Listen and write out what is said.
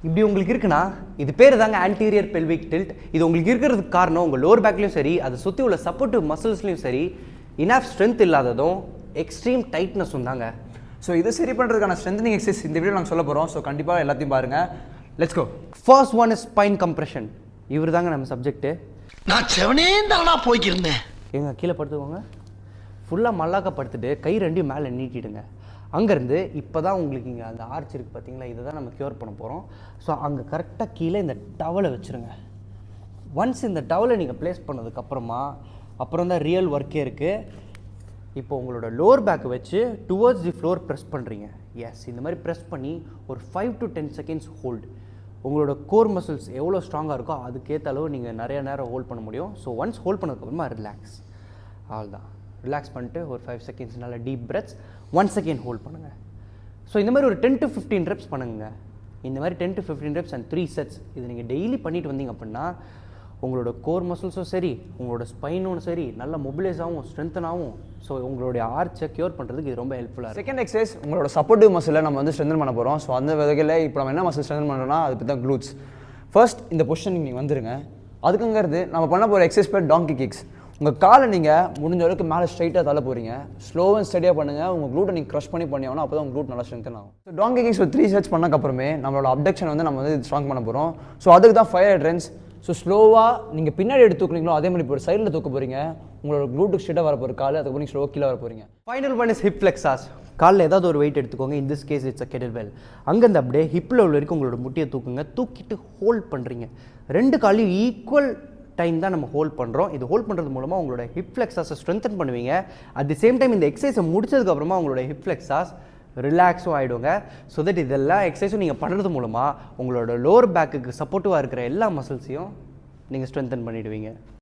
இப்படி உங்களுக்கு இருக்குன்னா இது பேர் தாங்க ஆன்டீரியர் பெல்விக் டில்ட். இது உங்களுக்கு இருக்கிறதுக்கு காரணம் உங்கள் லோவர் பேக்லையும் சரி அதை சுற்றி உள்ள சப்போர்ட்டிவ் மசில்ஸ்லையும் சரி இனஃப் ஸ்ட்ரென்த் இல்லாததும் எக்ஸ்ட்ரீம் டைட்னஸும் தாங்க. ஸோ இதை சரி பண்ணுறதுக்கான ஸ்ட்ரென்தனிங் எக்ஸசைஸ் இந்த வீடியோ நாங்கள் சொல்ல போகிறோம். ஸோ கண்டிப்பாக எல்லாத்தையும் பாருங்கள். Let's go. First one is spine compression. இவர் தாங்க நம்ம சப்ஜெக்ட்டு. நான் செவனே தானா போய்க்கிருந்தேன். எங்க கீழே படுத்துக்கோங்க. ஃபுல்லாக மல்லாக்க படுத்துட்டு கை ரெண்டையும் மேலே நீட்டிடுங்க. அங்கேருந்து இப்போ தான் உங்களுக்கு இங்கே அந்த ஆர்ச் இருக்குது பார்த்தீங்களா, இதை தான் நம்ம க்யூர் பண்ண போகிறோம். ஸோ அங்கே கரெக்டாக கீழே இந்த டவலை வச்சுருங்க. ஒன்ஸ் இந்த டவலை நீங்கள் ப்ளேஸ் பண்ணதுக்கப்புறமா அப்புறம் தான் ரியல் ஒர்க்கே இருக்குது. இப்போ உங்களோட லோவர் பேக்கை வச்சு டுவர்ட்ஸ் தி ஃப்ளோர் ப்ரெஸ் பண்ணுறீங்க. எஸ், இந்த மாதிரி ப்ரெஸ் பண்ணி ஒரு 5 to 10 செகண்ட்ஸ் ஹோல்டு. உங்களோட கோர் மசில்ஸ் எவ்வளோ ஸ்ட்ராங்காக இருக்கோ அதுக்கேற்ற அளவு நீங்கள் நிறைய நேரம் ஹோல்ட் பண்ண முடியும். ஸோ ஒன்ஸ் ஹோல்ட் பண்ணதுக்கப்புறமா ரிலாக்ஸ். அவ்வளோதான். ரிலாக்ஸ் பண்ணிட்டு ஒரு 5 செகண்ட்ஸ் நல்ல டீப் பிரெத்ஸ் 1 செகண்ட் ஹோல்ட் பண்ணுங்கள். ஸோ இந்த மாதிரி ஒரு 10 to 15 ரெப்ஸ் பண்ணுங்க. இந்த மாதிரி 10 to 15 ரெப்ஸ் அண்ட் 3 செட்ஸ் இது நீங்கள் டெய்லி பண்ணிட்டு வந்தீங்க அப்படின்னா உங்களோட கோர் மசில்ஸும் சரி உங்களோட ஸ்பைனும் சரி நல்ல மொபிலைஸாகவும் ஸ்ட்ரென்த்தனாகவும் ஸோ உங்களுடைய ஆர்ச்சை க்யூர் பண்ணுறதுக்கு இது ரொம்ப ஹெல்ப்ஃபுல்லாக இருக்குது. செகண்ட் எக்ஸசைஸ் உங்களோட சப்போர்ட்டிவ் மசிலை நம்ம வந்து ஸ்ட்ரென்தன் பண்ண போகிறோம். ஸோ அந்த வகையில் இப்போ நம்ம என்ன மசில் ஸ்ட்ரென்தன் பண்ணுறோம்னா அது பற்றி தான் க்ளூட்ஸ். ஃபர்ஸ்ட் இந்த பொசிஷனுக்கு நீங்கள் வந்துருங்க. அதுக்குங்கிறது நம்ம பண்ண போகிற எக்ஸசைஸ் பேர் டாங்கி கிக்ஸ். உங்கள் காலை நீங்கள் முடிஞ்ச அளவுக்கு மேலே ஸ்ட்ரைட்டாக தள்ள போகிறீங்க. ஸ்லோ அண்ட் ஸ்டடியாக பண்ணுங்கள். உங்கள் க்ளூட்டை நீங்கள் க்ரஷ் பண்ணி பண்ணியாகணும். அப்போ தான் உங்கள் க்ளூட் நல்லா ஸ்ட்ரென்த்தன் ஆகும். ஸோ டாங்கி கிக்ஸ் ஒரு 3 செட்ஸ் பண்ணக்கப்புறமே நம்மளோட அப்டக்ஷன் வந்து நம்ம வந்து ஸ்ட்ராங் பண்ண போகிறோம். ஸோ அதுக்கு தான் 5 ஹெட்ரன்ஸ். ஸோ ஸ்லோவாக நீங்கள் பின்னாடி எடுத்து தூக்குறீங்களோ அதே மாதிரி இப்போ ஒரு சைடில் தூக்க போகிறீங்க. உங்களோட க்ளூட்டுக்கு ஸ்ட்ரெயிட்டாக வர போகிற கால், அதுக்கு நீங்கள் ஸ்லோவாக கீழே வர போகிறீங்க. Final one is hip flexors. காலில் ஏதாவது ஒரு வெயிட் எடுத்துக்கோங்க. In this case it's a kettlebell. அங்கேருந்து அப்படியே ஹிப்பில் உள்ள வரைக்கும் உங்களோட முட்டியை தூக்குங்க. தூக்கிட்டு ஹோல்ட் பண்ணுறீங்க. 2 காலையும் ஈக்குவல் டைம் தான் நம்ம ஹோல்ட் பண்ணுறோம். இது ஹோல்ட் பண்ணுறது மூலமாக உங்களோட ஹிப் ஃப்ளெக்ஸாஸை ஸ்ட்ரென்தன் பண்ணுவீங்க. அட் தி சேம் டைம் இந்த எக்ஸசைஸை முடிச்சதுக்கப்புறமா உங்களோட ஹிப் ஃப்ளெக்ஸாஸ் ரிலாக்ஸும் ஆகிடுங்க. ஸோ தட் இதெல்லாம் எக்ஸசைஸும் நீங்கள் பண்ணுறது மூலமாக உங்களோட லோவர் பேக்குக்கு சப்போர்ட்டிவாக இருக்கிற எல்லா மசில்ஸையும் நீங்கள் ஸ்ட்ரென்தன் பண்ணிவிடுவீங்க.